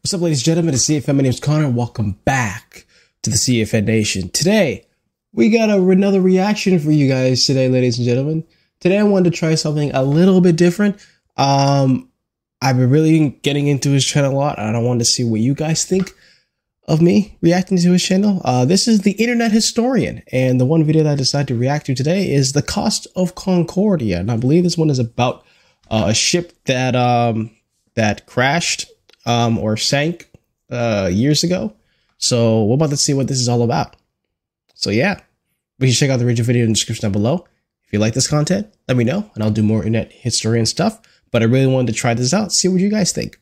What's up, ladies and gentlemen? It's CFN. My name is Connor. Welcome back to the CFN Nation. Today, we got another reaction for you guys today, ladies and gentlemen. Today, I wanted to try something a little bit different. I've been really getting into his channel a lot, and I wanted to see what you guys think of me reacting to his channel. This is the Internet Historian, and the one video that I decided to react to today is the cost of Concordia. And I believe this one is about a ship that that crashed or sank years ago. So we're about to see what this is all about. So yeah, we can check out the original video in the description down below. If you like this content, let me know, and I'll do more internet historian stuff. But I really wanted to try this out, see what you guys think.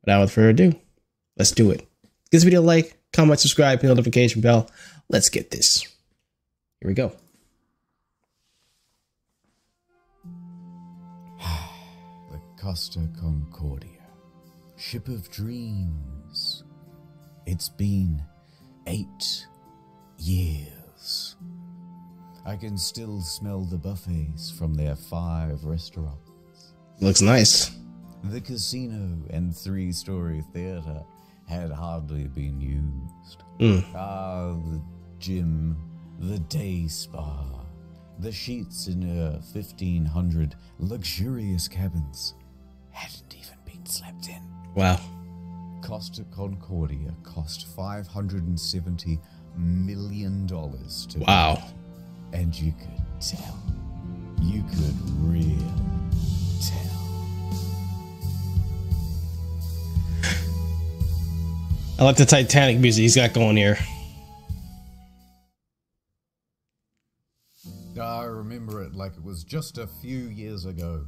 Without further ado, let's do it. Give this video a like, comment, subscribe, hit the notification bell. Let's get this. Here we go. The Costa Concordia, ship of dreams. It's been 8 years. I can still smell the buffets from their 5 restaurants. Looks nice. The casino and 3-story theater had hardly been used. The gym, the day spa, the sheets in her 1,500 luxurious cabins hadn't even been slept in. Wow. Costa Concordia cost $570 million to wow. build. And you could tell. You could really tell. I like the Titanic music he's got going here. I remember it like it was just a few years ago.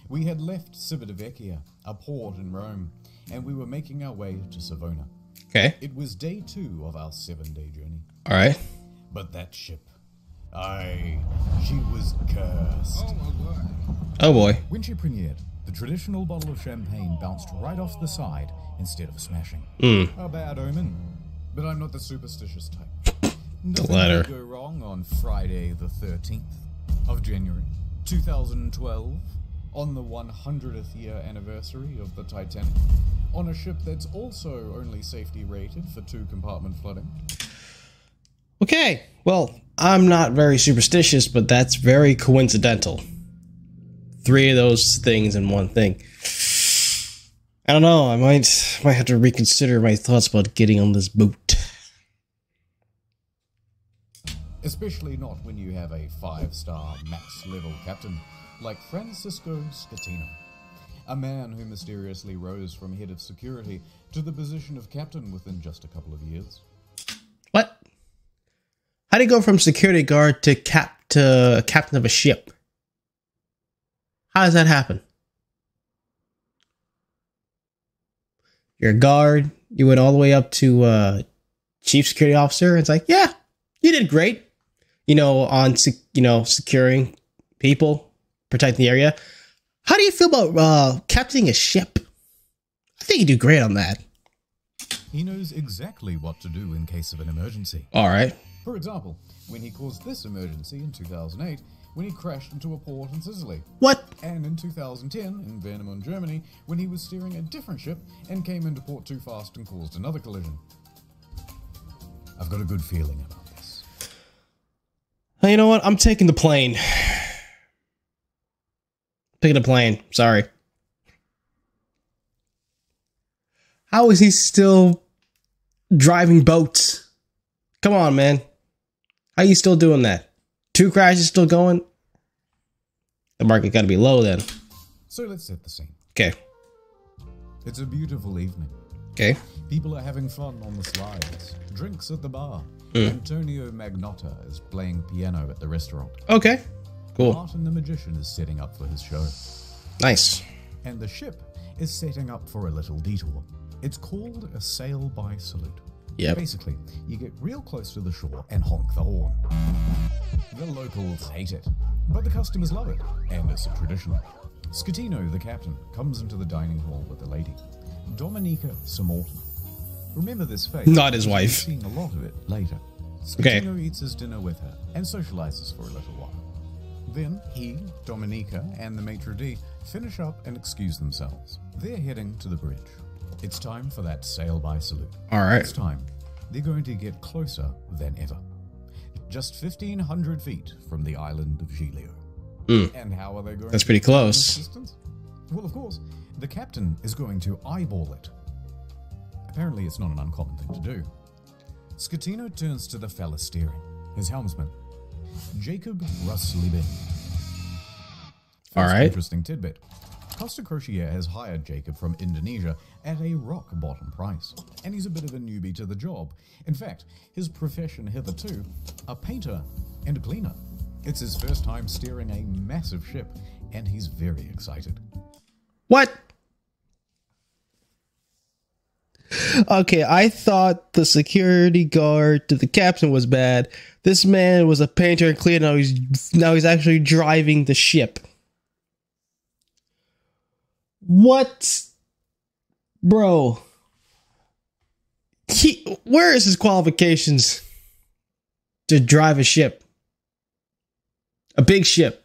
We had left Civitavecchia, a port in Rome, and we were making our way to Savona. Okay. It was day 2 of our 7-day journey. All right. But that ship, she was cursed. Oh my God. Oh boy. When she premiered, the traditional bottle of champagne bounced right off the side instead of smashing. A bad omen, but I'm not the superstitious type. Nothing latter. could go wrong on Friday the 13th of January 2012, on the 100th year anniversary of the Titanic, on a ship that's also only safety rated for 2-compartment flooding. Okay. Well, I'm not very superstitious, but that's very coincidental. 3 of those things in one thing. I don't know. I might have to reconsider my thoughts about getting on this boat. Especially not when you have a 5-star max-level captain like Francisco Scatino, a man who mysteriously rose from head of security to the position of captain within just a couple of years. What? How do you go from security guard to captain of a ship? How does that happen? You're a guard. You went all the way up to chief security officer. It's like, yeah, you did great. You know, on securing people, protecting the area. How do you feel about captaining a ship? I think you do great on that. He knows exactly what to do in case of an emergency. All right. For example, when he caused this emergency in 2008, when he crashed into a port in Sicily. What? And in 2010, in Warnemünde, Germany, when he was steering a different ship and came into port too fast and caused another collision. I've got a good feeling about this. Well, you know what? I'm taking the plane. Taking the plane. Sorry. How is he still driving boats? Come on, man. How are you still doing that? 2 crashes still going? The market got to be low then. So let's set the scene. Okay. It's a beautiful evening. Okay. People are having fun on the slides. Drinks at the bar. Antonio Magnotta is playing piano at the restaurant. Okay. Cool. Martin the Magician is setting up for his show. Nice. And the ship is setting up for a little detour. It's called a sail-by salute. Yep. Basically, you get real close to the shore and honk the horn. The locals hate it, but the customers love it, and it's a tradition. Scatino, the captain, comes into the dining hall with a lady, Dominica Samorton. Remember this face? Not his wife. We've seen a lot of it later. Okay. Scatino eats his dinner with her and socializes for a little while. Then he, Dominica, and the maitre d' finish up and excuse themselves. They're heading to the bridge. It's time for that sail-by salute. All right. This time, they're going to get closer than ever. Just 1,500 feet from the island of Giglio. And how are they going? That's pretty close. Well, of course, the captain is going to eyeball it. Apparently, it's not an uncommon thing to do. Scatino turns to the fella steering, his helmsman, Jacob Ruslibin. All right. Interesting tidbit. Costa Crociere has hired Jacob from Indonesia at a rock-bottom price, and he's a bit of a newbie to the job. In fact, his profession hitherto, a painter and a cleaner. It's his first time steering a massive ship, and he's very excited. What? Okay, I thought the security guard to the captain was bad. This man was a painter and cleaner. Now he's actually driving the ship. What? Bro. Where is his qualifications to drive a ship? A big ship.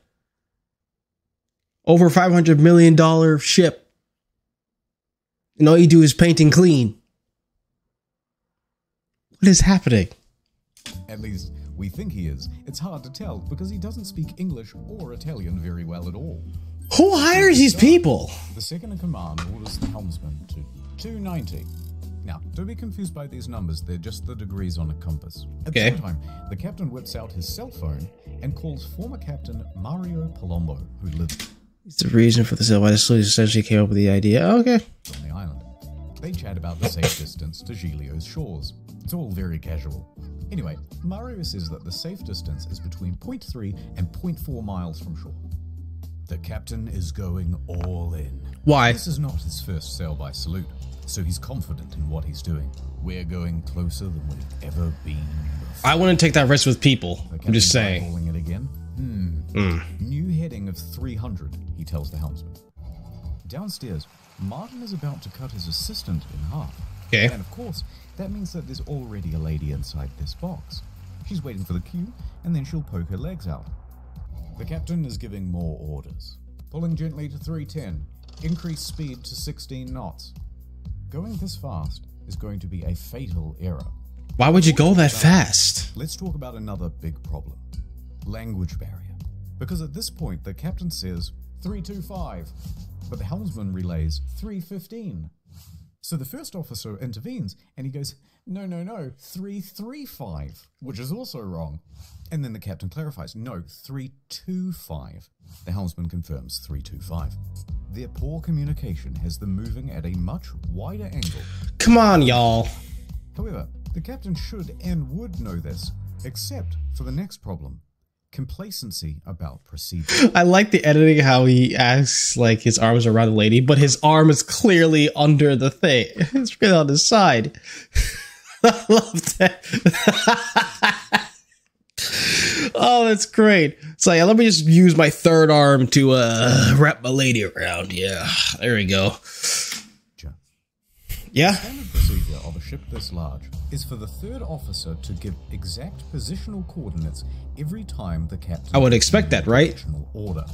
Over $500 million ship. And all you do is paint and clean. What is happening? At least, we think he is. It's hard to tell because he doesn't speak English or Italian very well at all. Who hires these people? The second in command orders the helmsman to 290. Now, don't be confused by these numbers. They're just the degrees on a compass. At the same time, the captain whips out his cell phone and calls former captain Mario Palombo, who lives... It's the reason for the sale by the sleuth essentially came up with the idea. Okay. ...on the island. They chat about the safe distance to Giglio's shores. It's all very casual. Anyway, Mario says that the safe distance is between 0.3 and 0.4 miles from shore. The captain is going all in. Why? This is not his first sail by salute, so he's confident in what he's doing. We're going closer than we've ever been before. I wouldn't take that risk with people. I'm just saying. Calling it again. New heading of 300, he tells the helmsman. Downstairs, Martin is about to cut his assistant in half. Okay. And of course, that means that there's already a lady inside this box. She's waiting for the cue, and then she'll poke her legs out. The captain is giving more orders. Pulling gently to 310. Increase speed to 16 knots. Going this fast is going to be a fatal error. Why would you go that fast? Let's talk about another big problem. Language barrier. Because at this point, the captain says 325, but the helmsman relays 315. So the first officer intervenes, and he goes, no, 335, which is also wrong. And then the captain clarifies, no, 325. The helmsman confirms 325. Their poor communication has them moving at a much wider angle. Come on, y'all. However, the captain should and would know this, except for the next problem. Complacency about procedure. I like the editing, how he asks like his arms are around the lady, but his arm is clearly under the thing. It's really on the side. I love that. Oh, that's great. It's like, let me just use my third arm to wrap my lady around. Yeah, there we go. Yeah. The standard procedure of a ship this large is for the third officer to give exact positional coordinates every time the captain... I would expect that, right? ...order.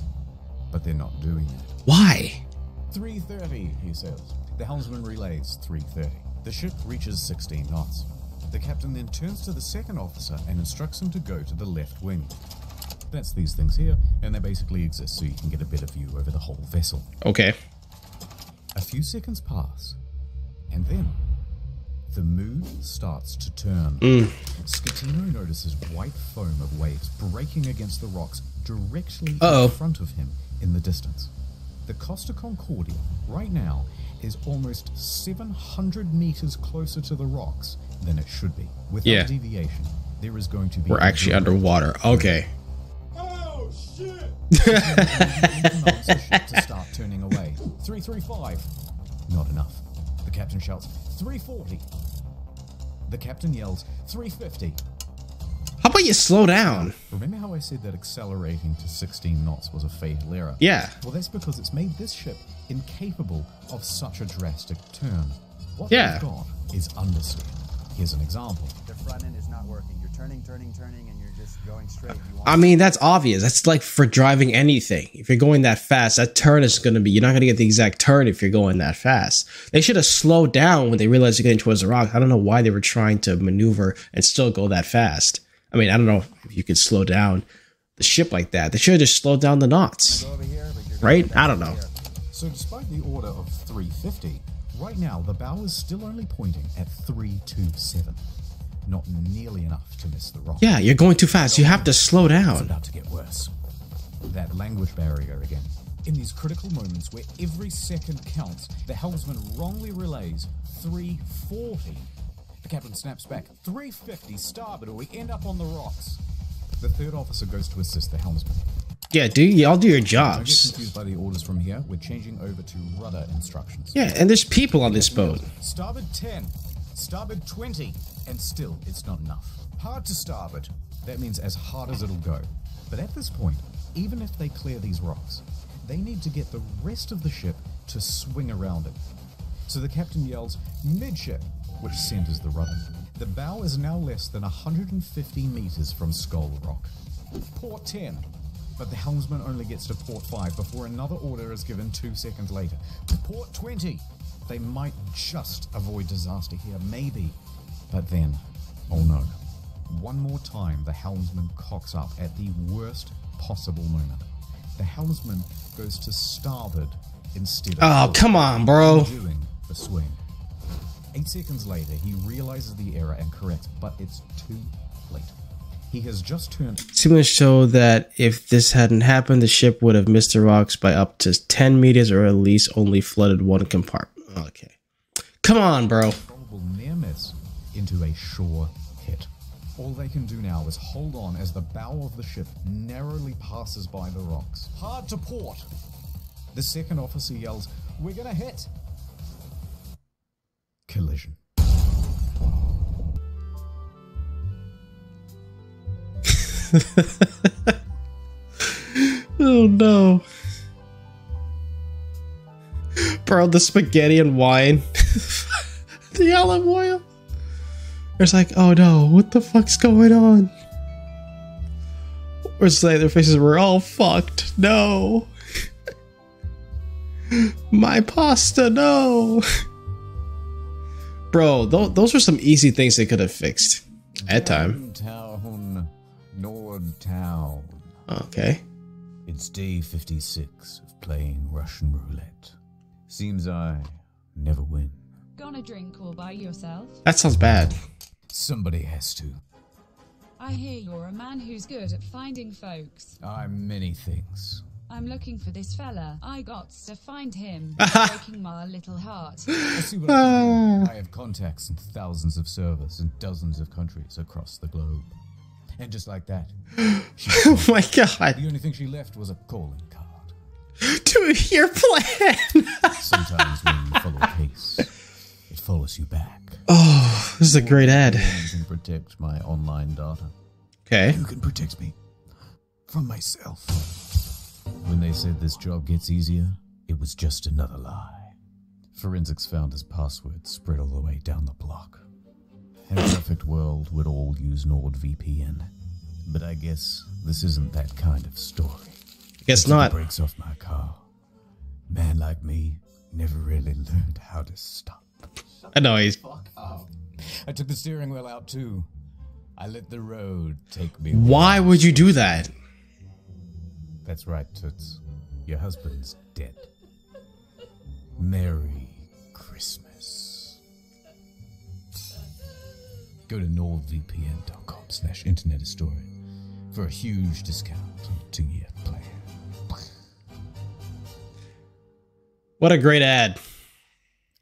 But they're not doing that. Why? 330, he says. The helmsman relays 330. The ship reaches 16 knots. The captain then turns to the second officer and instructs him to go to the left wing. That's these things here, and they basically exist so you can get a better view over the whole vessel. Okay. A few seconds pass, and then the mood starts to turn. Scatino notices white foam of waves breaking against the rocks directly in front of him in the distance. The Costa Concordia, right now, is almost 700 meters closer to the rocks than it should be. Without deviation, there is going to be... We're actually underwater. Okay. Oh, shit! Commands the ship to start turning away. 335. Not enough. The captain shouts, 340. The captain yells, 350. How about you slow down? Remember how I said that accelerating to 16 knots was a fatal error? Yeah. Well, that's because it's made this ship incapable of such a drastic turn. What they've got is understeer. Here's an example. The front end is not working. You're turning, and you're I mean, that's obvious. That's like for driving anything. If you're going that fast, that turn is going to be, you're not going to get the exact turn if you're going that fast. They should have slowed down when they realized they're getting towards the rock. I don't know why they were trying to maneuver and still go that fast. I mean, I don't know if you could slow down the ship like that. They should have just slowed down the knots. Right? I don't know. So despite the order of 350, right now the bow is still only pointing at 327. Not nearly enough to miss the rock. Yeah, you're going too fast. You have to slow It's down. about to get worse. That language barrier again. In these critical moments where every second counts, the helmsman wrongly relays 340. The captain snaps back, 350 starboard, or we end up on the rocks. The third officer goes to assist the helmsman. Yeah, y'all do your Don't get jobs. confused by the orders from here. We're changing over to rudder instructions. Yeah, and there's people on this boat. Starboard 10, starboard 20, and still it's not enough. Hard to starboard. That means as hard as it'll go. But at this point, even if they clear these rocks, they need to get the rest of the ship to swing around it. So the captain yells, midship, which centers the rudder. The bow is now less than 150 meters from Skull Rock. Port 10. But the helmsman only gets to port 5 before another order is given 2 seconds later. Port 20. They might just avoid disaster here, maybe. But then, oh no. One more time, the helmsman cocks up at the worst possible moment. The helmsman goes to starboard instead of Oh, port, come on, bro. doing the swing. 8 seconds later, he realizes the error and corrects, but it's too late. He has just turned... Simulations show that if this hadn't happened, the ship would have missed the rocks by up to 10 meters or at least only flooded one compartment. Okay. Come on, bro. probable near miss into a sure hit. All they can do now is hold on as the bow of the ship narrowly passes by the rocks. Hard to port! The second officer yells, "We're gonna hit!" Collision. Oh no. Bro, the spaghetti and wine. The olive oil. It's like, oh no, what the fuck's going on? Or it's like their faces were all fucked. No. My pasta, no. Bro, those are some easy things they could have fixed at time. Downtown, Nordtown. Okay. It's day 56 of playing Russian roulette. Seems I never win. Gonna drink all by yourself? That sounds bad. Somebody has to. I hear you're a man who's good at finding folks. I'm many things. I'm looking for this fella. I got to find him. Breaking my little heart. I see what I can do. I have contacts in thousands of servers in dozens of countries across the globe. And just like that, Oh my god. the only thing she left was a calling card. To your plan. Sometimes when you follow a case, it follows you back. Oh, this is a great ad. You can protect my online data. Okay. You can protect me from myself. When they said this job gets easier, it was just another lie. Forensics found his password spread all the way down the block. In a perfect world, we'd all use NordVPN. But I guess this isn't that kind of story. Guess not. Brakes off my car. Man like me never really learned how to stop. I know he's. Fuck up. I took the steering wheel out too. I let the road take me. Why would you do that? That's right, Toots. Your husband's dead. Merry Christmas. Go to nordvpn.com/internethistory for a huge discount on a 2-year plan. What a great ad.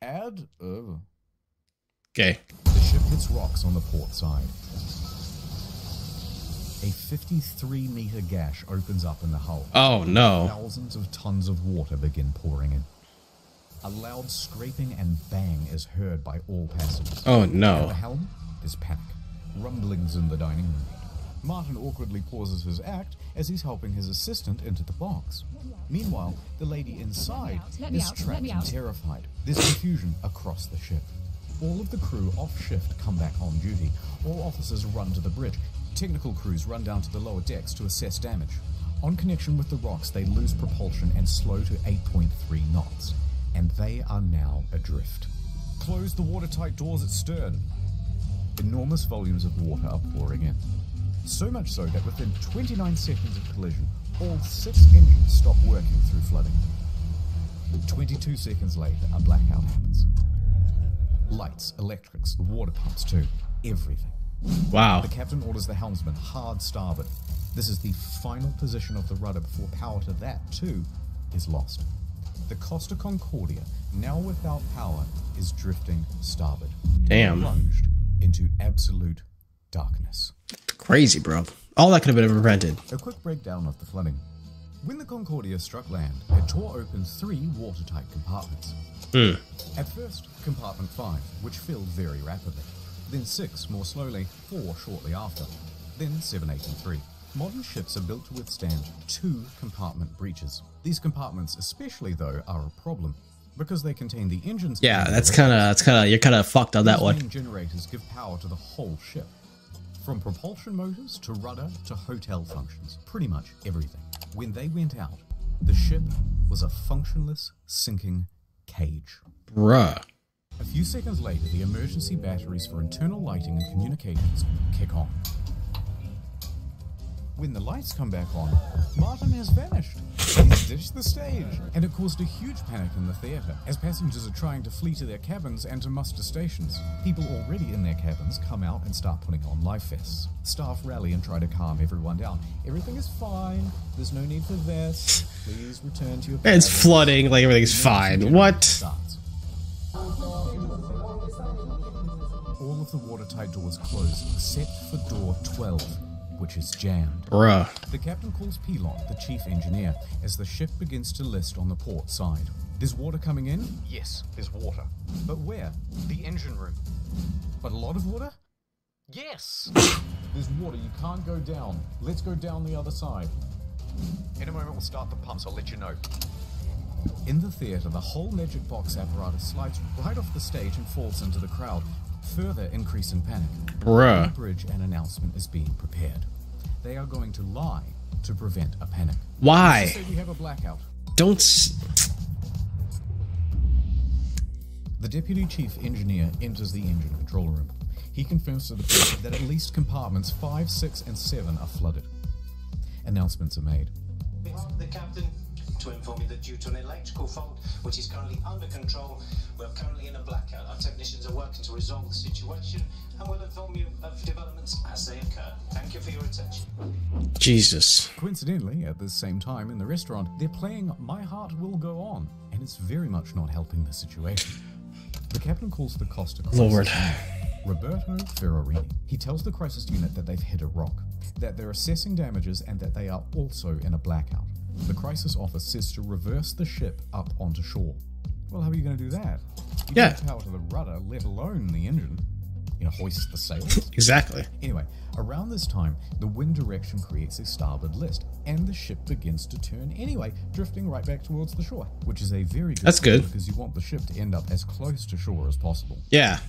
Ad? Okay. The ship hits rocks on the port side. A 53-meter gash opens up in the hull. Oh no. Thousands of tons of water begin pouring in. A loud scraping and bang is heard by all passengers. Oh At the no. helm, there's panic. Rumblings in the dining room. Martin awkwardly pauses his act as he's helping his assistant into the box. Meanwhile, the lady inside is trapped and terrified. There's confusion across the ship. All of the crew off shift come back on duty. All officers run to the bridge. Technical crews run down to the lower decks to assess damage. On connection with the rocks, they lose propulsion and slow to 8.3 knots, and they are now adrift. Close the watertight doors at stern. Enormous volumes of water are pouring in. So much so that within 29 seconds of collision, all 6 engines stop working through flooding. 22 seconds later, a blackout happens. Lights, electrics, the water pumps too, everything. Wow. The captain orders the helmsman hard starboard. This is the final position of the rudder before power to that too is lost. The Costa Concordia, now without power, is drifting starboard. Damn. Plunged into absolute darkness. Crazy, bro. All that could have been prevented. A quick breakdown of the flooding. When the Concordia struck land, it tore open 3 watertight compartments. At first, compartment 5, which filled very rapidly. Then 6 more slowly, 4 shortly after. Then 7, 8, and 3. Modern ships are built to withstand 2 compartment breaches. These compartments especially, though, are a problem because they contain the engines. Yeah, that's kind of you're kind of fucked on that one. These main generators give power to the whole ship. From propulsion motors to rudder to hotel functions, pretty much everything. When they went out, the ship was a functionless, sinking cage. Bruh. A few seconds later, the emergency batteries for internal lighting and communications kick on. When the lights come back on, Martin has vanished. He's ditched the stage. And it caused a huge panic in the theatre, as passengers are trying to flee to their cabins and to muster stations. People already in their cabins come out and start putting on life vests. Staff rally and try to calm everyone down. Everything is fine. There's no need for vests. Please return to your cabins. It's flooding, like everything's fine. What? Starts. All of the watertight doors close except for door 12, which is jammed. Bruh. The captain calls Pilon, the chief engineer, as the ship begins to list on the port side. There's water coming in? Yes, there's water. But where? The engine room. But a lot of water? Yes! There's water, you can't go down. Let's go down the other side. In a moment we'll start the pumps, I'll let you know. In the theatre, the whole magic box apparatus slides right off the stage and falls into the crowd, further increasing panic. Bruh. On the bridge, an announcement is being prepared. They are going to lie to prevent a panic. Why? Let's just say we have a blackout. Don't The deputy chief engineer enters the engine control room. He confirms to the press that at least compartments 5, 6, and 7 are flooded. Announcements are made. On behalf of the captain, to inform you that due to an electrical fault, which is currently under control, we're currently in a blackout. Our technicians are working to resolve the situation, and we'll inform you of developments as they occur. Thank you for your attention. Jesus. Coincidentally, at the same time in the restaurant, they're playing My Heart Will Go On, and it's very much not helping the situation. The captain calls the Costa crisis Lord. unit, Roberto Ferrarini. He tells the crisis unit that they've hit a rock, that they're assessing damages, and that they are also in a blackout. The crisis office says to reverse the ship up onto shore. Well, how are you going to do that? You Yeah. don't have power to the rudder, let alone the engine. You know, hoist the sails. Exactly. Anyway, around this time, the wind direction creates a starboard list, and the ship begins to turn anyway, drifting right back towards the shore, which is a very good That's thing good. because you want the ship to end up as close to shore as possible. Yeah.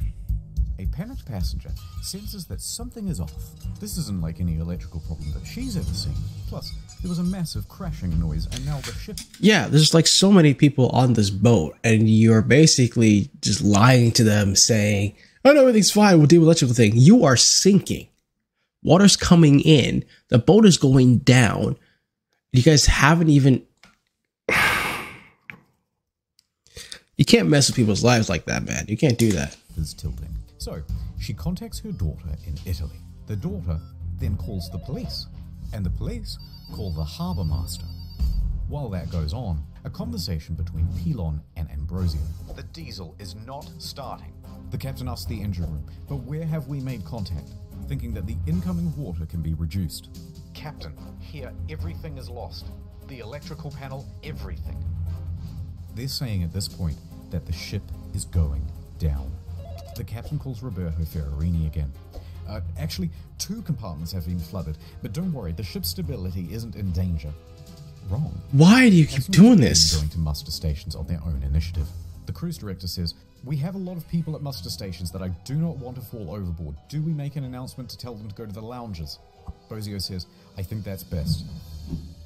A panicked passenger senses that something is off. This isn't like any electrical problem that she's ever seen. Plus, there was a massive crashing noise, and now the ship... Yeah, there's like so many people on this boat, and you're basically just lying to them saying, oh no, everything's fine, we'll deal with electrical thing. You are sinking. Water's coming in. The boat is going down. You guys haven't even... You can't mess with people's lives like that, man. You can't do that. is tilting. So, she contacts her daughter in Italy. The daughter then calls the police, and the police call the harbour master. While that goes on, a conversation between Pilon and Ambrosio. The diesel is not starting. The captain asks the engine room, but where have we made contact? Thinking that the incoming water can be reduced. Captain, here everything is lost. The electrical panel, everything. They're saying at this point that the ship is going down. The captain calls Roberto Ferrarini again. Actually, 2 compartments have been flooded, but don't worry, the ship's stability isn't in danger. Wrong. Why do you keep doing this? Going to muster stations on their own initiative. The cruise director says, we have a lot of people at muster stations that I do not want to fall overboard. Do we make an announcement to tell them to go to the lounges? Bozio says, I think that's best.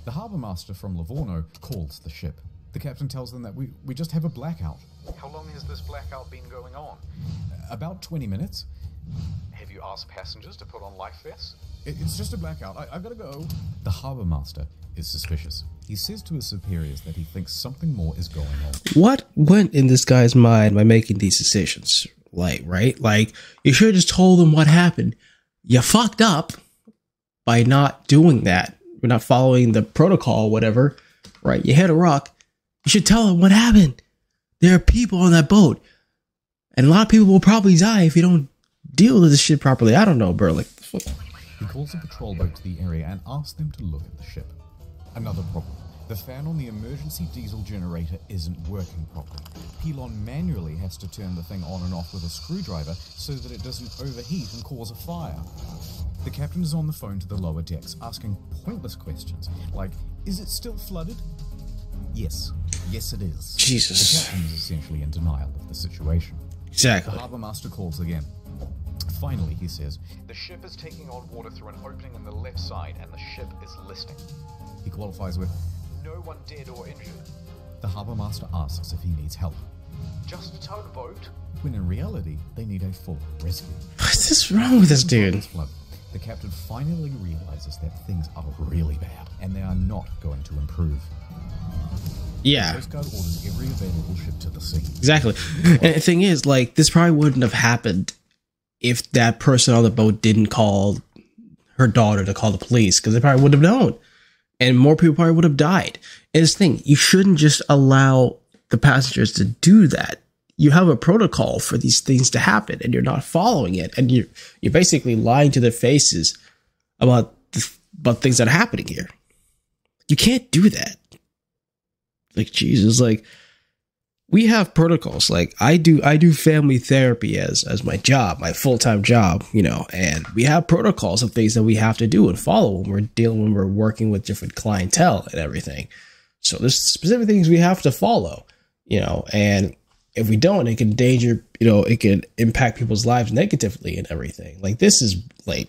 The harbour master from Livorno calls the ship. The captain tells them that we just have a blackout. How long has this blackout been going on? About 20 minutes. Have you asked passengers to put on life vests? It's just a blackout. I've got to go. The harbour master is suspicious. He says to his superiors that he thinks something more is going on. What went in this guy's mind by making these decisions? Right? Like, you should have just told them what happened. You fucked up by not doing that. We're not following the protocol or whatever, right? You hit a rock. You should tell them what happened. There are people on that boat. And a lot of people will probably die if you don't deal with this shit properly. I don't know, bro. Like, he calls a patrol boat to the area and asks them to look at the ship. Another problem. The fan on the emergency diesel generator isn't working properly. Pilon manually has to turn the thing on and off with a screwdriver so that it doesn't overheat and cause a fire. The captain is on the phone to the lower decks, asking pointless questions, like, is it still flooded? Yes. Yes, it is. Jesus. The captain is essentially in denial of the situation. Exactly. The harbour master calls again. Finally, he says, the ship is taking on water through an opening on the left side and the ship is listing. He qualifies with, No one dead or injured. the harbour master asks if he needs help, Just a towboat. when in reality, they need a full rescue. What's this wrong with this dude? The captain finally realizes that things are really bad, and they are not going to improve. Yeah. The Coast Guard orders every available ship to the scene. Exactly. And the thing is, like, this probably wouldn't have happened if that person on the boat didn't call her daughter to call the police, because they probably would have known. And more people probably would have died. And this thing, you shouldn't just allow the passengers to do that. You have a protocol for these things to happen, and you're not following it. And you're basically lying to their faces about things that are happening here. You can't do that. Like, Jesus, like, we have protocols. Like, I do family therapy as my job, my full-time job, you know, and we have protocols of things that we have to do and follow when we're working with different clientele and everything. So there's specific things we have to follow, you know, and if we don't, it can it can impact people's lives negatively and everything. Like, this is like,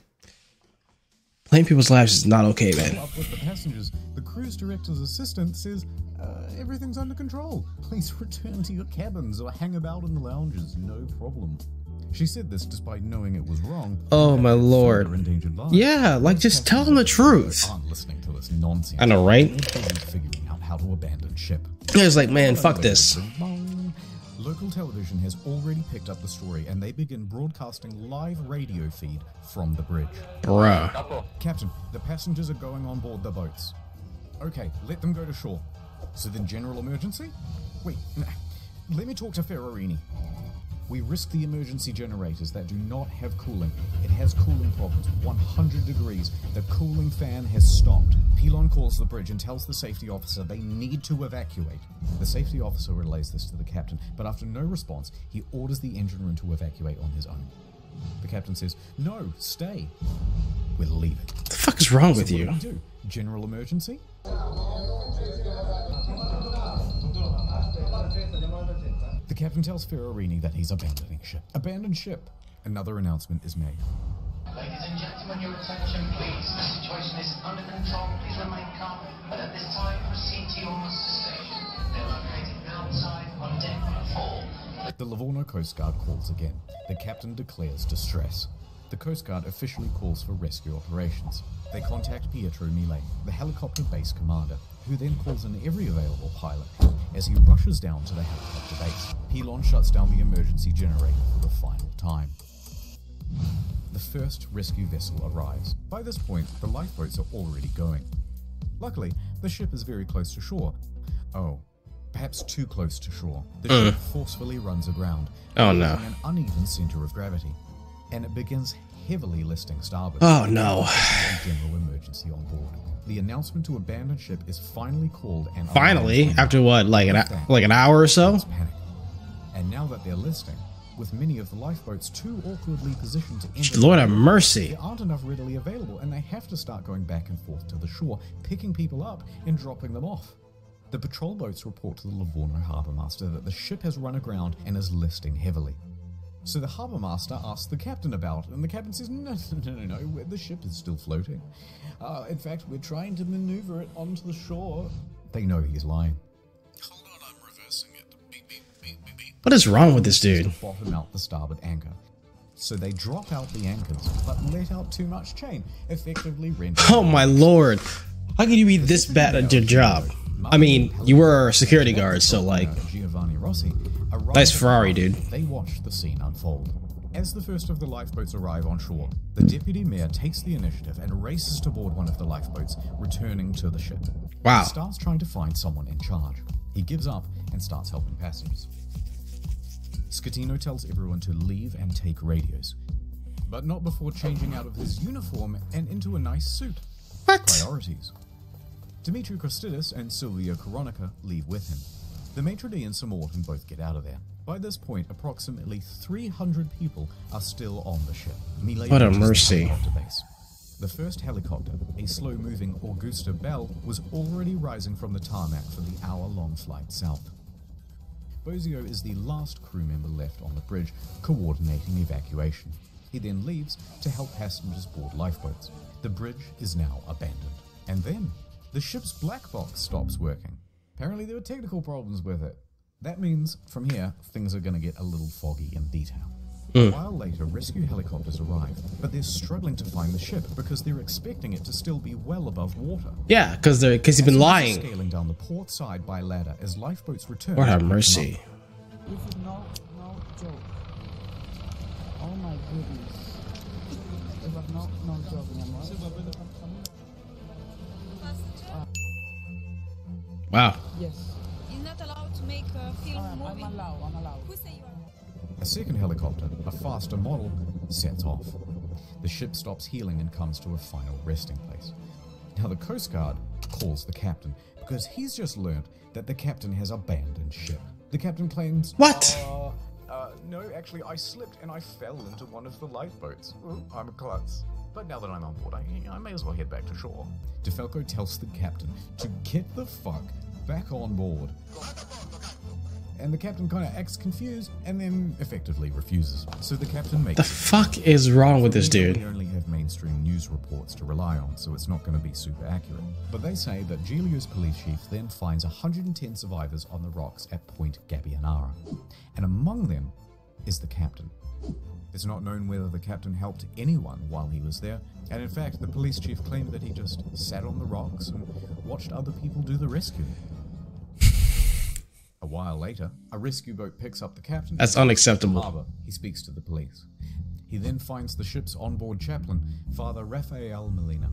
playing people's lives is not okay, man. Up with the passengers, the cruise director's assistant says, everything's under control. Please return to your cabins or hang about in the lounges, no problem. She said this despite knowing it was wrong. Oh my lord. Endangered lives. Yeah, like, just tell them the truth. Aren't listening to this nonsense. I know, right? They're busy figuring out how to abandon ship. It's like, man, fuck this. Local television has already picked up the story, and they begin broadcasting live radio feed from the bridge. Bruh. Captain, the passengers are going on board the boats. Okay, let them go to shore. So then general emergency? Wait, let me talk to Ferrarini. We risk the emergency generators that do not have cooling. It has cooling problems, 100 degrees. The cooling fan has stopped. Pilon calls the bridge and tells the safety officer they need to evacuate. The safety officer relays this to the captain, but after no response, he orders the engine room to evacuate on his own. The captain says, no, stay. We're leaving. What the fuck is wrong with you? What do we do? General emergency? The captain tells Ferrarini that he's abandoning ship. Abandon ship. Another announcement is made. Ladies and gentlemen, your attention please. The situation is under control. Please remain calm. But at this time, proceed to your muster station. They're located outside on deck 4. The Livorno Coast Guard calls again. The captain declares distress. The Coast Guard officially calls for rescue operations. They contact Pietro Mile, the helicopter base commander, who then calls in every available pilot. As he rushes down to the helicopter base, Pilon shuts down the emergency generator for the final time. The first rescue vessel arrives. By this point, the lifeboats are already going. Luckily, the ship is very close to shore. Oh, perhaps too close to shore. The ship forcefully runs aground, Oh, no. causing an uneven center of gravity, and it begins heavily listing starboard. Oh, no. General emergency on board. The announcement to abandon ship is finally called, and Finally, after what, like an hour or so? panic. And now that they're listing, with many of the lifeboats too awkwardly positioned to enter, Lord have mercy. there aren't enough readily available, and they have to start going back and forth to the shore, picking people up and dropping them off. The patrol boats report to the Livorno harbour master that the ship has run aground and is listing heavily. So the harbour master asks the captain about it, and the captain says, no, the ship is still floating. In fact, we're trying to maneuver it onto the shore. They know he's lying. Hold on, I'm reversing it. Beep, beep, beep, beep, beep. What is wrong with this dude? To bottom out the starboard anchor. So they drop out the anchors, but let out too much chain, effectively rendering... Oh my lord. How can you be this bad at your job? I mean, you were a security guard, so like... Giovanni Rossi, nice Ferrari, dude. They watch the scene unfold. As the first of the lifeboats arrive on shore, the deputy mayor takes the initiative and races to board one of the lifeboats, returning to the ship. Wow. He starts trying to find someone in charge. He gives up and starts helping passengers. Scatino tells everyone to leave and take radios, but not before changing out of his uniform and into a nice suit. What? Priorities. Dimitri Kostidis and Silvia Koronica leave with him. The maitre d' and Sir Morton both get out of there. By this point, approximately 300 people are still on the ship. What a mercy. The first helicopter, a slow-moving Augusta Bell, was already rising from the tarmac for the hour-long flight south. Bozio is the last crew member left on the bridge, coordinating evacuation. He then leaves to help passengers board lifeboats. The bridge is now abandoned. And then, the ship's black box stops working. Apparently there were technical problems with it. That means, from here, things are going to get a little foggy in detail. A while later, rescue helicopters arrive, but they're struggling to find the ship because they're expecting it to still be well above water. Yeah, because he's been lying. Scaling down the port side by ladder as lifeboats return. What a mercy. This is no joke. Oh my goodness. It was no joke anymore. Wow. Yes. You're not allowed to make a film I'm movie. allowed. Who say you are? A second helicopter, a faster model, sets off. The ship stops healing and comes to a final resting place. Now the Coast Guard calls the captain because he's just learned that the captain has abandoned ship. The captain claims, What? No, actually, I slipped and I fell into one of the lifeboats. Ooh, I'm a klutz. But now that I'm on board, I may as well head back to shore. DeFalco tells the captain to get the fuck back on board. And the captain kind of acts confused and then effectively refuses. So the captain makes... The fuck is wrong with this dude? They only have mainstream news reports to rely on, so it's not going to be super accurate. But they say that Giglio's police chief then finds 110 survivors on the rocks at Point Gabbianara. And among them is the captain. It's not known whether the captain helped anyone while he was there, and in fact, the police chief claimed that he just sat on the rocks and watched other people do the rescue. A while later, a rescue boat picks up the captain. That's unacceptable. Harbor. He speaks to the police. He then finds the ship's onboard chaplain, Father Rafael Molina,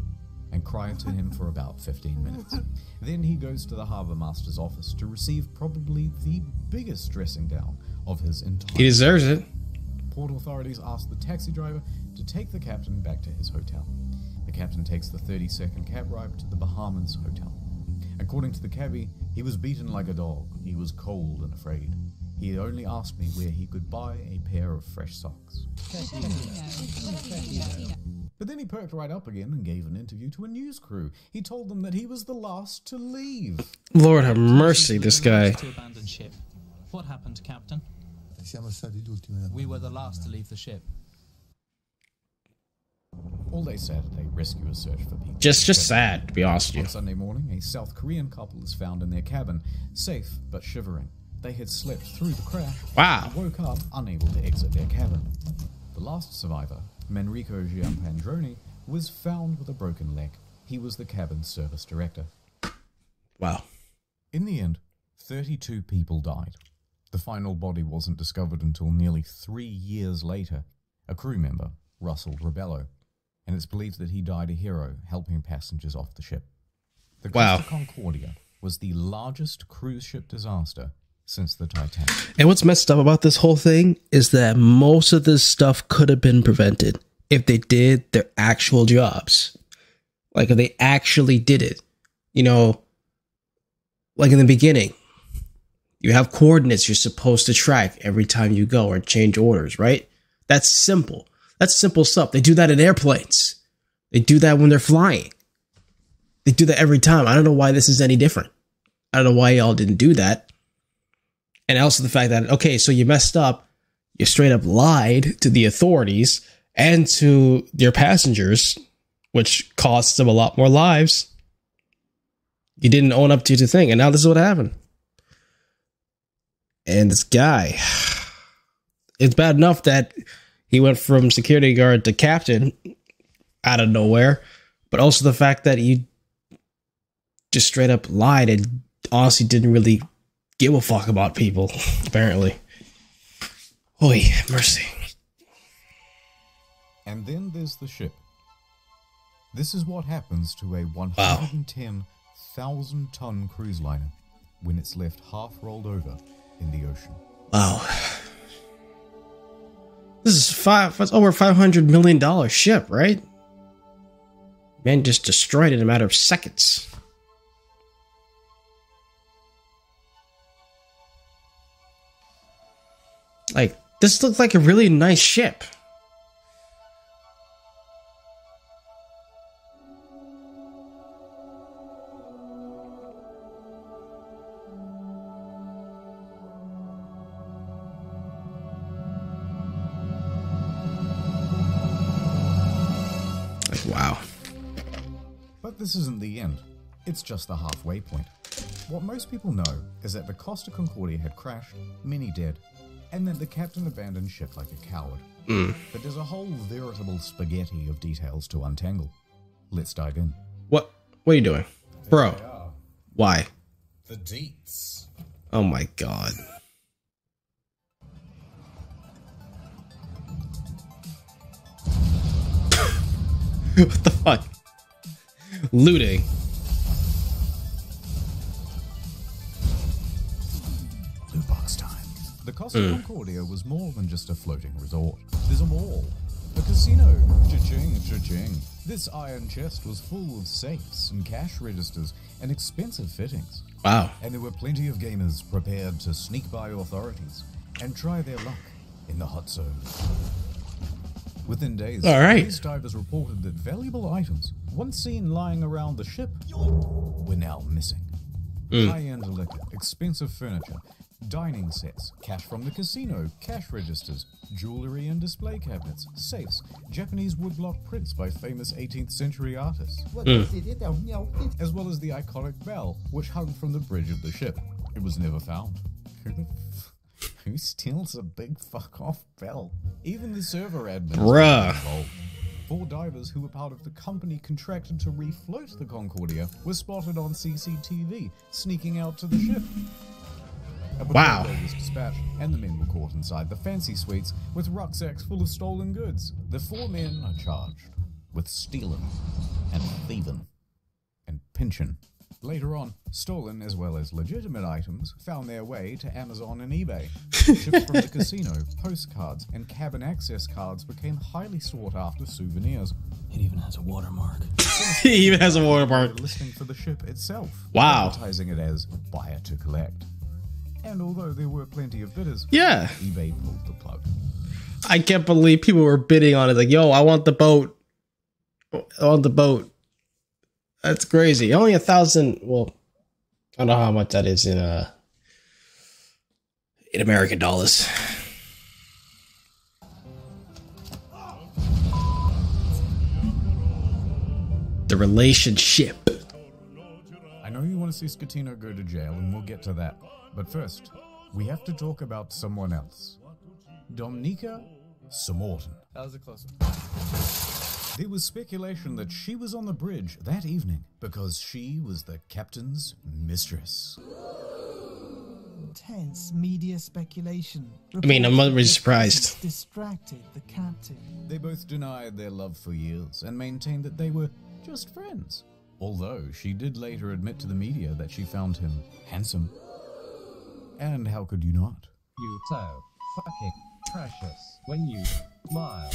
and cries to him for about 15 minutes. Then he goes to the harbour master's office to receive probably the biggest dressing down of his entire... He deserves it. Port authorities ask the taxi driver to take the captain back to his hotel. The captain takes the 30-second cab ride to the Bahamas hotel. According to the cabbie, he was beaten like a dog. He was cold and afraid. He only asked me where he could buy a pair of fresh socks. But then he perked right up again and gave an interview to a news crew. He told them that he was the last to leave. Lord have mercy, this guy. To abandon ship. What happened, Captain? We were the last to leave the ship. All day Saturday, rescuers search for people. Just sad, to be honest with On you. Sunday morning, a South Korean couple is found in their cabin, safe but shivering. They had slept through the crash Wow. and woke up unable to exit their cabin. The last survivor, Manrico Giampandroni, was found with a broken leg. He was the cabin's service director. Wow. In the end, 32 people died. The final body wasn't discovered until nearly 3 years later. A crew member, Russell Rebello, and it's believed that he died a hero helping passengers off the ship. The Wow. Costa Concordia was the largest cruise ship disaster since the Titanic. And what's messed up about this whole thing is that most of this stuff could have been prevented if they did their actual jobs. Like if they actually did it. You know, like in the beginning, you have coordinates you're supposed to track every time you go or change orders, right? That's simple. That's simple stuff. They do that in airplanes. They do that when they're flying. They do that every time. I don't know why this is any different. I don't know why y'all didn't do that. And also the fact that, okay, so you messed up. You straight up lied to the authorities and to your passengers, which costs them a lot more lives. You didn't own up to the thing, and now this is what happened. And this guy, it's bad enough that he went from security guard to captain out of nowhere, but also the fact that you just straight up lied and honestly didn't really give a fuck about people, apparently. Oy, mercy. And then there's the ship. This is what happens to a 110,000-ton cruise liner when it's left half rolled over in the ocean. Wow. This is over $500 million ship, right? Man just destroyed it in a matter of seconds. Like, this looked like a really nice ship. Wow. But this isn't the end. It's just the halfway point. What most people know is that the Costa Concordia had crashed, many dead, and that the captain abandoned ship like a coward. But there's a whole veritable spaghetti of details to untangle. Let's dive in. What are you doing? Bro, why? The deets. Oh my god. What the fuck? Looting. Loot box time. The Costa Concordia was more than just a floating resort. There's a mall, a casino, cha-ching, cha-ching. This iron chest was full of safes and cash registers and expensive fittings. Wow. And there were plenty of gamers prepared to sneak by authorities and try their luck in the hot zone. Within days, police divers reported that valuable items, once seen lying around the ship, were now missing. High-end liquor, expensive furniture, dining sets, cash from the casino, cash registers, jewelry and display cabinets, safes, Japanese woodblock prints by famous 18th century artists, as well as the iconic bell, which hung from the bridge of the ship. It was never found. Who steals a big fuck-off bell? Even the server admins were involved. 4 divers who were part of the company contracted to refloat the Concordia were spotted on CCTV, sneaking out to the ship. A patrol was dispatched, and the men were caught inside the fancy suites with rucksacks full of stolen goods. The 4 men are charged with stealing and thieving and pinching. Later on, stolen as well as legitimate items found their way to Amazon and eBay. Ships from the casino, postcards, and cabin access cards became highly sought after souvenirs. It even has a watermark. He even has a watermark. Listing for the ship itself. Wow. Advertising it as buyer to collect. And although there were plenty of bidders, eBay pulled the plug. I can't believe people were bidding on it. Like, yo, I want the boat. I want the boat. That's crazy. Only 1,000. Well, I don't know how much that is in American dollars. The relationship. I know you want to see Scatino go to jail, and we'll get to that. But first, we have to talk about someone else. Dominika Samorton. That was a close one. There was speculation that she was on the bridge that evening because she was the captain's mistress. Intense media speculation. I mean, I'm not really surprised. Distracted the captain. They both denied their love for years and maintained that they were just friends. Although she did later admit to the media that she found him handsome. And how could you not? You so fucking precious when you smile.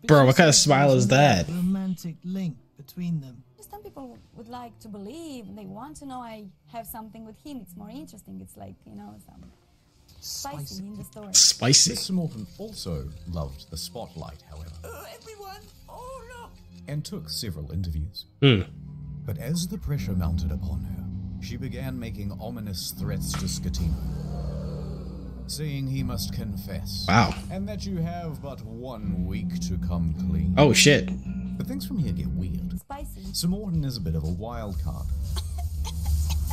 Bro, what kind of smile is that? Romantic link between them. Some people would like to believe, they want to know I have something with him. It's more interesting. It's like, you know, some spicy in the story. Spicy. Miss Samorton also loved the spotlight, however. Everyone, oh look! And took several interviews. But as the pressure mounted upon her, she began making ominous threats to Scatino. saying he must confess. Wow. And that you have but 1 week to come clean. Oh, shit. But things from here get weird. Spicy. Sir Morton is a bit of a wild card.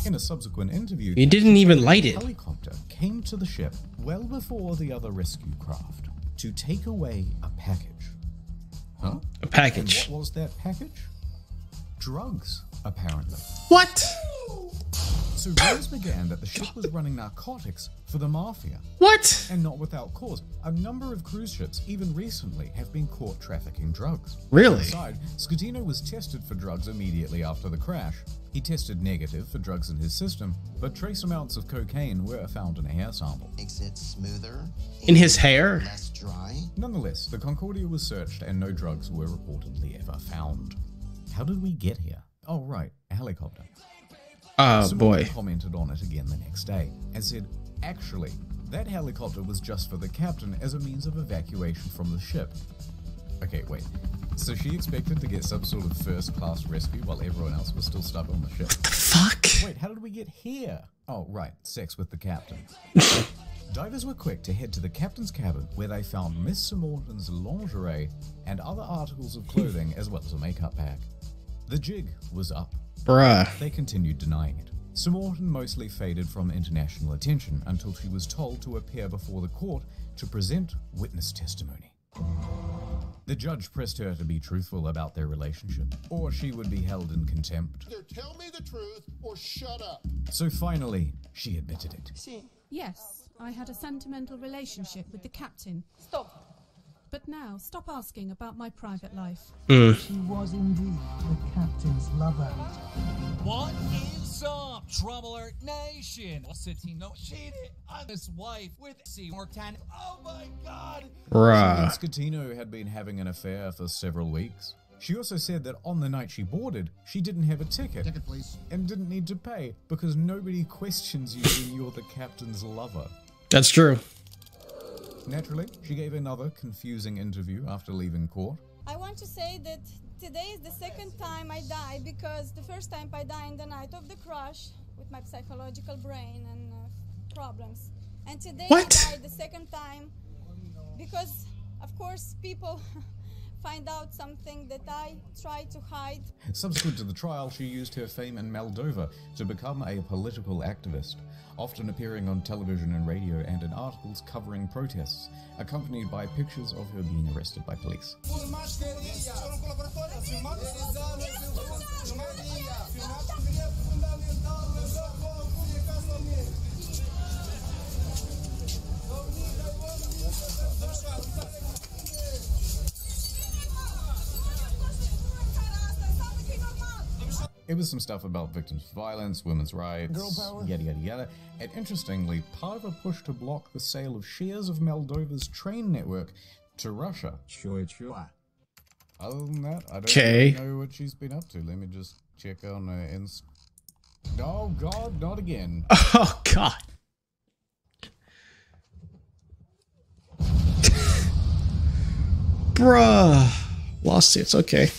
In a subsequent interview, He didn't even light a it. helicopter came to the ship well before the other rescue craft to take away a package. Huh? A package. And what was that package? Drugs, apparently. What? So rumors began that the ship was running narcotics for the mafia. What? And not without cause. A number of cruise ships, even recently, have been caught trafficking drugs. Really? Inside, Scatino was tested for drugs immediately after the crash. He tested negative for drugs in his system, but trace amounts of cocaine were found in a hair sample. Makes it smoother. In his hair? Less dry. Nonetheless, the Concordia was searched and no drugs were reportedly ever found. How did we get here? Oh, right, a helicopter. Oh, Someone boy. commented on it again the next day and said, actually, that helicopter was just for the captain as a means of evacuation from the ship. Okay, wait. So she expected to get some sort of first-class rescue while everyone else was still stuck on the ship. Fuck. Wait, how did we get here? Oh, right, sex with the captain. Divers were quick to head to the captain's cabin where they found Miss Sir Morton's lingerie and other articles of clothing as well as a makeup bag. The jig was up. Bruh. They continued denying it. Sir Morton mostly faded from international attention until she was told to appear before the court to present witness testimony. The judge pressed her to be truthful about their relationship, or she would be held in contempt. Either tell me the truth or shut up. So finally, she admitted it. Yes, I had a sentimental relationship with the captain. Stop. But now, stop asking about my private life. She was indeed the captain's lover. What is up, Trouble Alert Nation? Citino cheated on his wife with C. Mortan. Oh my god! Bruh. Scatino had been having an affair for several weeks. She also said that on the night she boarded, she didn't have a ticket. Ticket, please. And didn't need to pay because nobody questions you when you're the captain's lover. That's true. Naturally, she gave another confusing interview after leaving court. I want to say that today is the second time I die because the first time I died in the night of the crash with my psychological brain and problems. And today I died the second time because, of course, people find out something that I try to hide. Subsequent to the trial, she used her fame in Moldova to become a political activist, often appearing on television and radio and in articles covering protests, accompanied by pictures of her being arrested by police. It was some stuff about victims of violence, women's rights, yada yada yada, and interestingly, part of a push to block the sale of shares of Moldova's train network to Russia. Sure. Other than that, I don't really know what she's been up to. Let me just check on her Oh god, not again. Oh god. Bruh. Lawsuits, okay.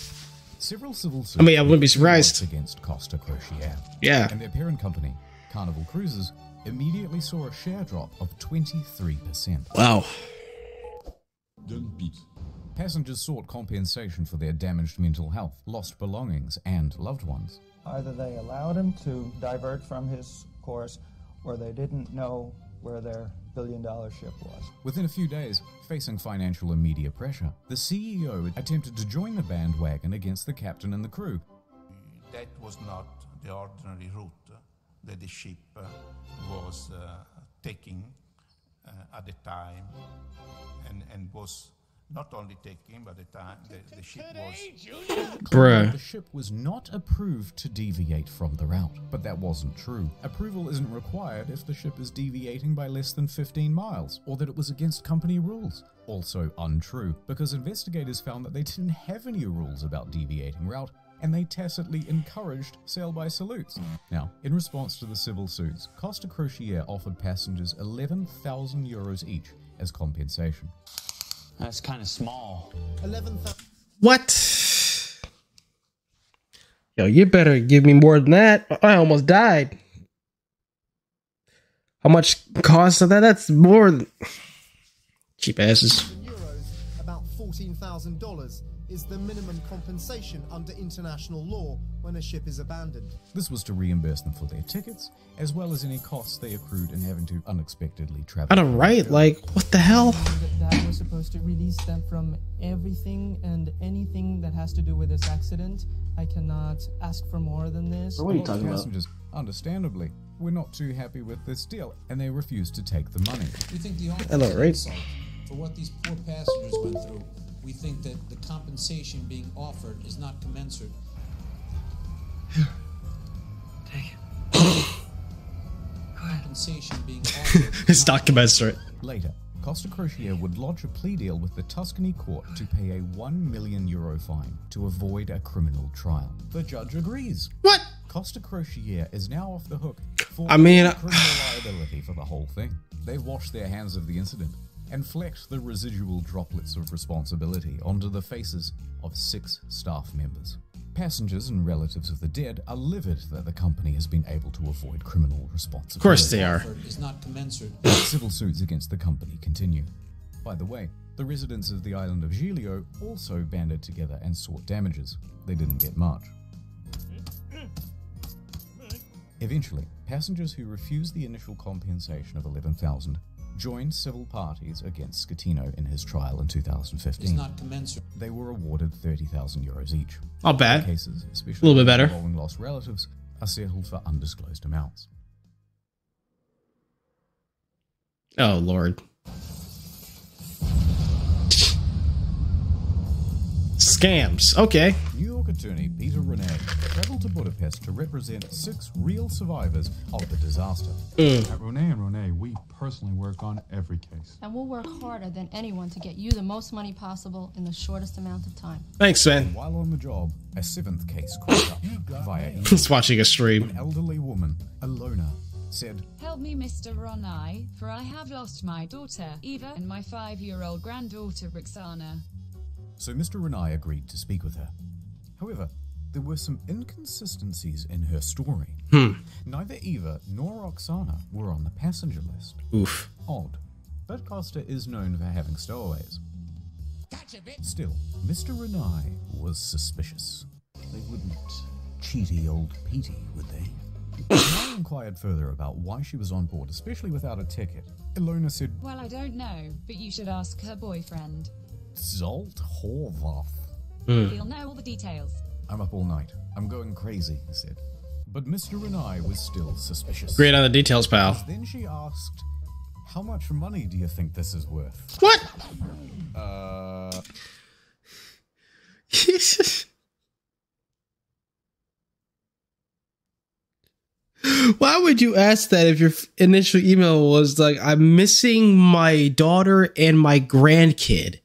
Several civil suits I mean, I wouldn't be surprised. Against Costa Crociere. Yeah. And their parent company, Carnival Cruises, immediately saw a share drop of 23%. Wow. Passengers sought compensation for their damaged mental health, lost belongings, and loved ones. Either they allowed him to divert from his course, or they didn't know where their billion-dollar ship was. Within a few days, facing financial and media pressure, the CEO attempted to join the bandwagon against the captain and the crew. That was not the ordinary route that the ship was taking at the time, and was not only taking, but the time the ship was... Bruh. The ship was not approved to deviate from the route, but that wasn't true. Approval isn't required if the ship is deviating by less than 15 miles, or that it was against company rules. Also untrue, because investigators found that they didn't have any rules about deviating route, and they tacitly encouraged sail by salutes. Now, in response to the civil suits, Costa Crociere offered passengers 11,000 euros each as compensation. That's kind of small. 11,000. What? Yo, you better give me more than that. I almost died. How much cost of that? That's more than cheap asses. Euros, about $14,000 is the minimum compensation under international law when a ship is abandoned. This was to reimburse them for their tickets, as well as any costs they accrued in having to unexpectedly travel. I don't right, like, what the hell? That was supposed to release them from everything and anything that has to do with this accident. I cannot ask for more than this. What are you talking about? Passengers, understandably, were not too happy with this deal, and they refused to take the money. We think the offer Hello, is an right? insult for what these poor passengers went through. We think that the compensation being offered is not commensurate. Take it. Compensation being offered. It's not commensurate. Later, Costa Crociere would lodge a plea deal with the Tuscany court to pay a €1 million fine to avoid a criminal trial. The judge agrees. What? Costa Crociere is now off the hook for criminal liability for the whole thing. They've washed their hands of the incident and flecked the residual droplets of responsibility onto the faces of 6 staff members. Passengers and relatives of the dead are livid that the company has been able to avoid criminal responsibility. Of course they are. Is not commensurate. Civil suits against the company continue. By the way, the residents of the island of Giglio also banded together and sought damages. They didn't get much. Eventually, passengers who refused the initial compensation of $11,000 joined civil parties against Scatino in his trial in 2015. Is not commensurate. They were awarded €30,000 each. Not bad. Cases, especially a little bit better. Involving lost relatives, are settled for undisclosed amounts. Oh, Lord. Scams. Okay. New York attorney Peter Renee traveled to Budapest to represent 6 real survivors of the disaster. At Renee and Renee, we personally work on every case. And we'll work harder than anyone to get you the most money possible in the shortest amount of time. Thanks, Sven. And while on the job, a 7th case cropped up via email. He's watching a stream. An elderly woman, Alona, said, "Help me, Mr. Ronai, for I have lost my daughter, Eva, and my 5-year-old granddaughter, Roxana." So Mr. Renai agreed to speak with her. However, there were some inconsistencies in her story. Neither Eva nor Roxana were on the passenger list. Oof. Odd, but Costa is known for having stowaways. Gotcha, bitch. Still, Mr. Renai was suspicious. They wouldn't cheaty old Petey, would they? I inquired further about why she was on board, especially without a ticket. Ilona said, "Well, I don't know, but you should ask her boyfriend. Zolt Horvath. He'll know all the details." I'm up all night. I'm going crazy, he said. But Mr. Renai was still suspicious. Great on the details, pal. Then she asked, "How much money do you think this is worth?" What? Why would you ask that if your initial email was like, "I'm missing my daughter and my grandkid"?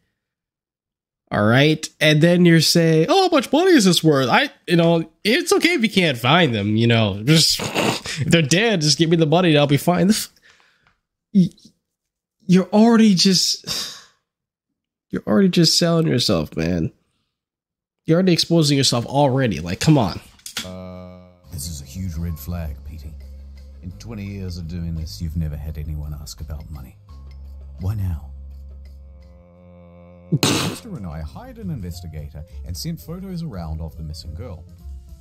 All right. And then you're saying, "Oh, how much money is this worth?" It's okay if you can't find them, just if they're dead, just give me the money and I'll be fine. You're already just selling yourself, man. You're already exposing yourself already. Like, come on. This is a huge red flag, Petey. In 20 years of doing this, you've never had anyone ask about money. Why now? Mr. and I hired an investigator and sent photos around of the missing girl.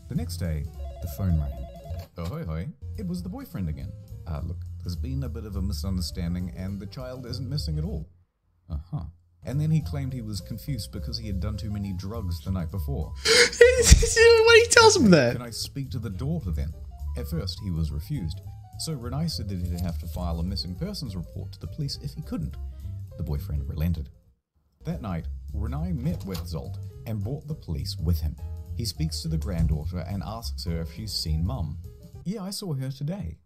The next day, the phone rang. Oh, hoi hoi. It was the boyfriend again. Look, there's been a bit of a misunderstanding and the child isn't missing at all. Uh-huh. And then he claimed he was confused because he had done too many drugs the night before. Why he tells him that? Can I speak to the daughter then? At first, he was refused. So Renai said that he'd have to file a missing persons report to the police if he couldn't. The boyfriend relented. That night, Renai met with Zolt and brought the police with him. He speaks to the granddaughter and asks her if she's seen Mum. "Yeah, I saw her today."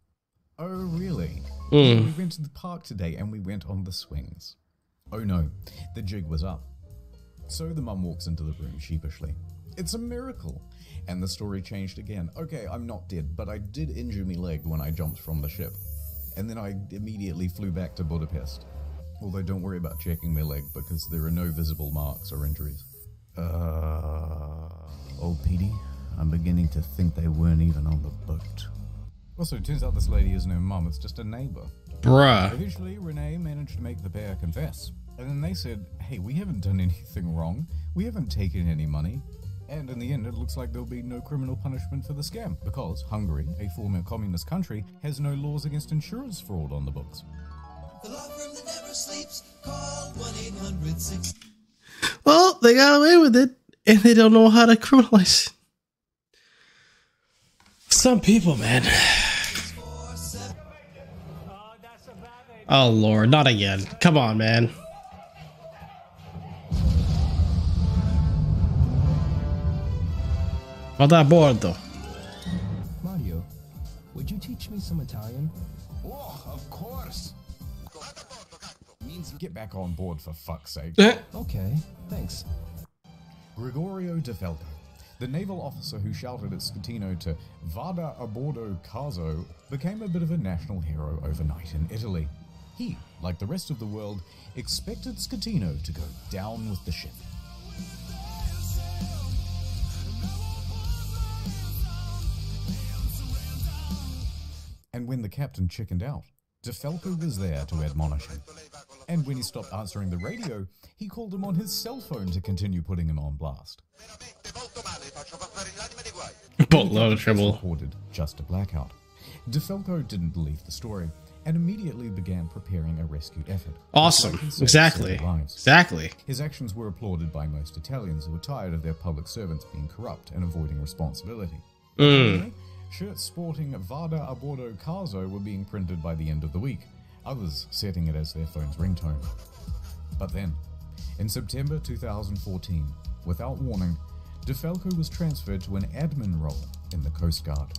"Oh, really?" "We went to the park today and we went on the swings." Oh no, the jig was up. So the mum walks into the room sheepishly. "It's a miracle." And the story changed again. "Okay, I'm not dead, but I did injure my leg when I jumped from the ship. And then I immediately flew back to Budapest. Although don't worry about checking my leg because there are no visible marks or injuries." Old Petey, I'm beginning to think they weren't even on the boat. Also, it turns out this lady isn't her mum, it's just a neighbor. Bruh. Eventually, Renee managed to make the pair confess. And then they said, hey, we haven't done anything wrong. We haven't taken any money. And in the end, it looks like there'll be no criminal punishment for the scam, because Hungary, a former communist country, has no laws against insurance fraud on the books. The law firm that never sleeps, call 1-800-6. Well, they got away with it, and they don't know how to criminalize it. Some people, man. Oh, Lord, not again. Come on, man. Vado a bordo. Mario, would you teach me some Italian? Oh, of course. Means get back on board, for fuck's sake. Okay, thanks. Gregorio De Falco, the naval officer who shouted at Schettino to "Vada a bordo caso," became a bit of a national hero overnight in Italy. He, like the rest of the world, expected Schettino to go down with the ship. And when the captain chickened out, De Falco was there to admonish him. And when he stopped answering the radio, he called him on his cell phone to continue putting him on blast. Boatload of trouble. Reported just a blackout. De Falco didn't believe the story and immediately began preparing a rescue effort. Awesome. Exactly. Exactly. His actions were applauded by most Italians who were tired of their public servants being corrupt and avoiding responsibility. Shirts sporting "Vada a bordo caso" were being printed by the end of the week, others setting it as their phone's ringtone. But then, in September 2014, without warning, De Falco was transferred to an admin role in the Coast Guard.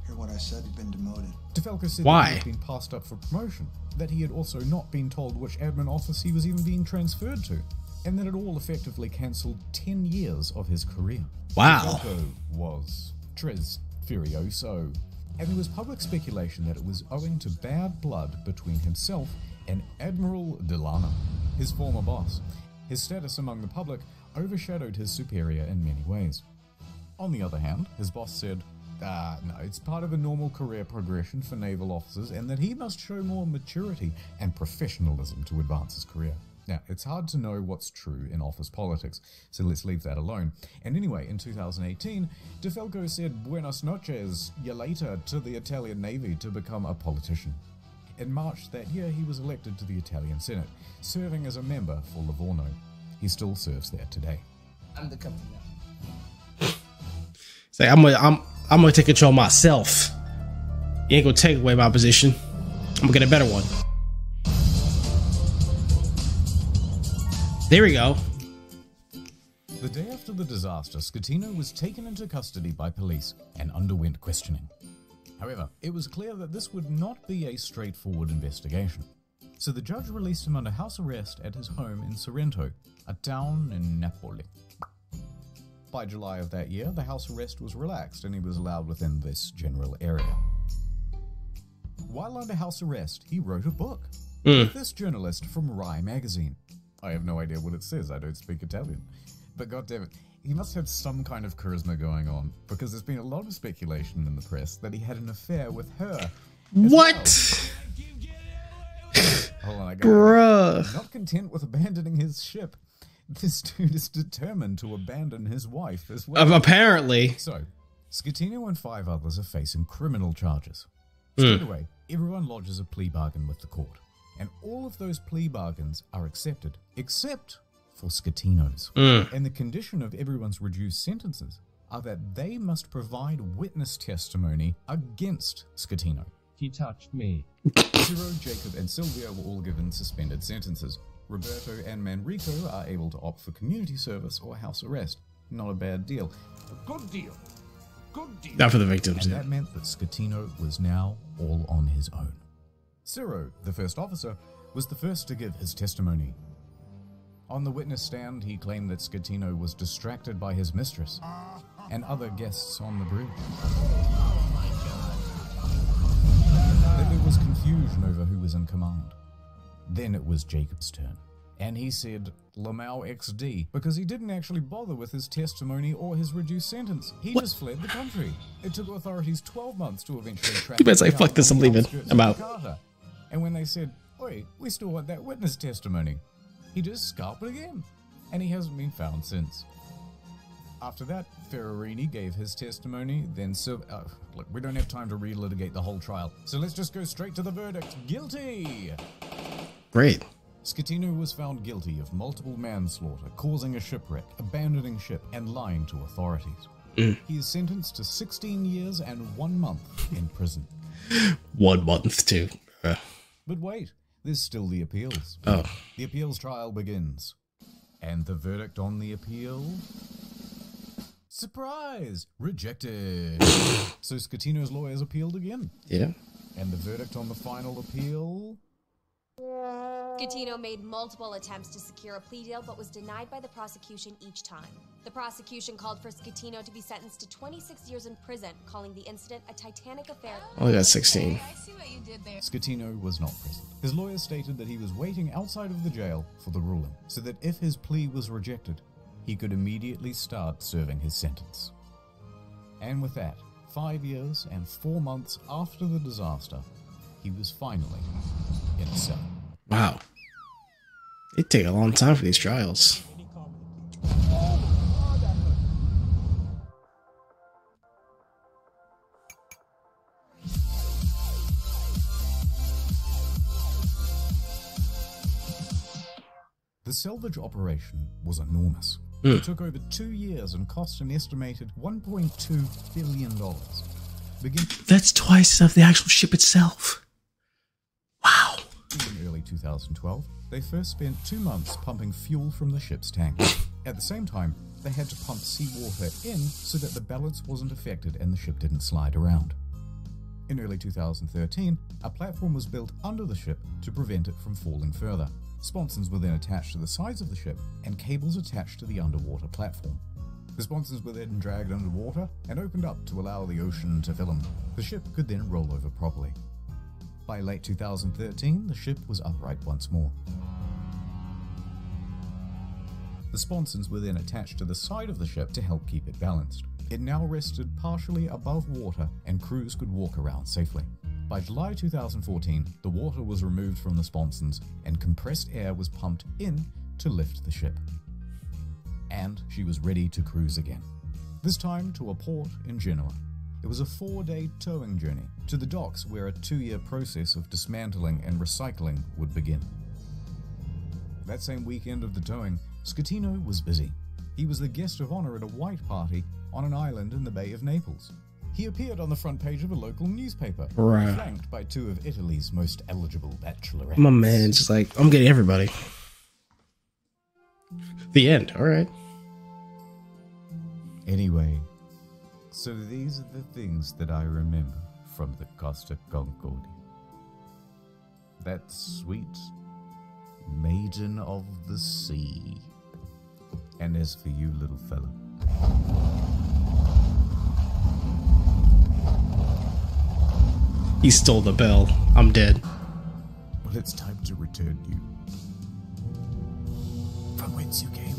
Hear what I said? You've been demoted. De Falco said Why? that he had been passed up for promotion, that he had also not been told which admin office he was even being transferred to, and that it all effectively cancelled 10 years of his career. Wow. De Falco was tres furioso, and there was public speculation that it was owing to bad blood between himself and Admiral Delano, his former boss. His status among the public overshadowed his superior in many ways. On the other hand, his boss said, no, it's part of a normal career progression for naval officers and that he must show more maturity and professionalism to advance his career. Now, it's hard to know what's true in office politics, so let's leave that alone. And anyway, in 2018, De Falco said "Buenas noches, ya later" to the Italian Navy to become a politician. In March that year, he was elected to the Italian Senate, serving as a member for Livorno. He still serves there today. I'm the captain now. Say, I'm gonna take control myself. You ain't gonna take away my position. I'm gonna get a better one. There we go. The day after the disaster, Schettino was taken into custody by police and underwent questioning. However, it was clear that this would not be a straightforward investigation. So the judge released him under house arrest at his home in Sorrento, a town in Napoli. By July of that year, the house arrest was relaxed and he was allowed within this general area. While under house arrest, he wrote a book. This journalist from Rai magazine. I have no idea what it says, I don't speak Italian. But goddammit, he must have some kind of charisma going on, because there's been a lot of speculation in the press that he had an affair with her. What? Hold on, I got Bruh. Not content with abandoning his ship, this dude is determined to abandon his wife as well. Apparently. So, Schettino and 5 others are facing criminal charges. Straight away, everyone lodges a plea bargain with the court. And all of those plea bargains are accepted, except for Schettino's. And the condition of everyone's reduced sentences are that they must provide witness testimony against Schettino. He touched me. Ciro, Jacob, and Silvia were all given suspended sentences. Roberto and Manrico are able to opt for community service or house arrest. Not a bad deal. A good deal. Good deal. Not for the victims, And yeah. that meant that Schettino was now all on his own. Ciro, the first officer, was the first to give his testimony. On the witness stand, he claimed that Schettino was distracted by his mistress and other guests on the bridge. That there was confusion over who was in command. Then it was Jacob's turn, and he said Lamau XD because he didn't actually bother with his testimony or his reduced sentence. He just fled the country. It took authorities 12 months to eventually track You better say, him fuck down this, on I'm the leaving. outskirts I'm of out. Jakarta. And when they said, "Oi, we still want that witness testimony," he just scalped it again, and he hasn't been found since. After that, Ferrarini gave his testimony, then look, we don't have time to relitigate the whole trial, so let's just go straight to the verdict. Guilty! Great. Schettino was found guilty of multiple manslaughter, causing a shipwreck, abandoning ship, and lying to authorities. He is sentenced to 16 years and 1 month in prison. 1 month, too. But wait, there's still the appeals. Oh. The appeals trial begins. And the verdict on the appeal? Surprise! Rejected. So Schettino's lawyers appealed again. Yeah. And the verdict on the final appeal? Schettino made multiple attempts to secure a plea deal, but was denied by the prosecution each time. The prosecution called for Schettino to be sentenced to 26 years in prison, calling the incident a Titanic affair. Oh, that's 16. I see what you did there. Schettino was not present. His lawyers stated that he was waiting outside of the jail for the ruling, so that if his plea was rejected, he could immediately start serving his sentence. And with that, 5 years and 4 months after the disaster, he was finally in a cell. Wow. It take a long time for these trials. The salvage operation was enormous. It took over 2 years and cost an estimated $1.2 billion. That's twice of the actual ship itself. Wow. In early 2012, they first spent 2 months pumping fuel from the ship's tank. At the same time, they had to pump seawater in so that the balance wasn't affected and the ship didn't slide around. In early 2013, a platform was built under the ship to prevent it from falling further. Sponsons were then attached to the sides of the ship and cables attached to the underwater platform. The sponsons were then dragged underwater and opened up to allow the ocean to fill them. The ship could then roll over properly. By late 2013, the ship was upright once more. The sponsons were then attached to the side of the ship to help keep it balanced. It now rested partially above water and crews could walk around safely. By July 2014, the water was removed from the sponsons and compressed air was pumped in to lift the ship. And she was ready to cruise again, this time to a port in Genoa. It was a 4-day towing journey to the docks where a 2-year process of dismantling and recycling would begin. That same weekend of the towing, Schettino was busy. He was the guest of honor at a white party on an island in the Bay of Naples. He appeared on the front page of a local newspaper, flanked by 2 of Italy's most eligible bachelorettes. My man's just like, I'm getting everybody. The end. All right. Anyway, so these are the things that I remember from the Costa Concordia. That sweet maiden of the sea. And as for you, little fella, he stole the bell. I'm dead. Well, it's time to return you from whence you came.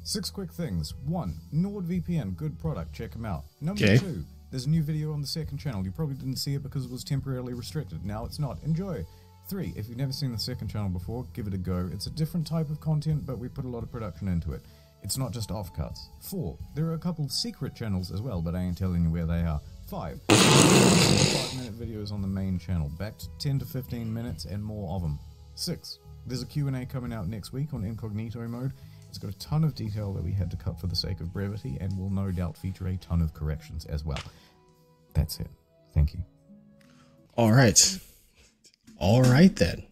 Six quick things. 1. NordVPN, good product, check them out. Number 2, there's a new video on the second channel. You probably didn't see it because it was temporarily restricted. Now it's not. Enjoy. 3. If you've never seen the second channel before, give it a go. It's a different type of content, but we put a lot of production into it. It's not just offcuts. 4. There are a couple secret channels as well, but I ain't telling you where they are. 5. 5-minute videos on the main channel. Back to 10 to 15 minutes and more of them. 6. There's a Q&A coming out next week on incognito mode. It's got a ton of detail that we had to cut for the sake of brevity and will no doubt feature a ton of corrections as well. That's it. Thank you. All right. All right then.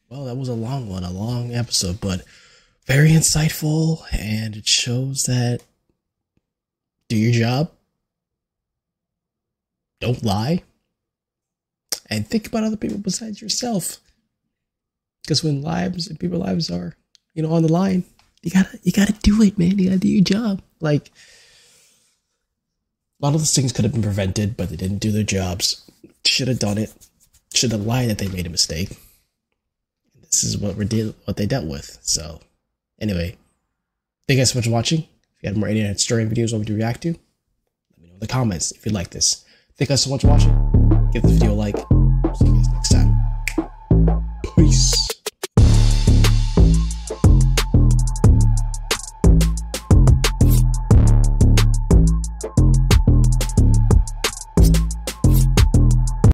Well, that was a long one, a long episode, but very insightful, and it shows that do your job, don't lie, and think about other people besides yourself. Because when people's lives are, on the line, you gotta do it, man. You gotta do your job. Like, a lot of those things could have been prevented, but they didn't do their jobs. Should have done it. Should have lied that they made a mistake. this is what they dealt with. So anyway, thank you guys so much for watching. If you have more internet story videos want me to react to, let me know in the comments if you like this. Thank you guys so much for watching. Give this video a like.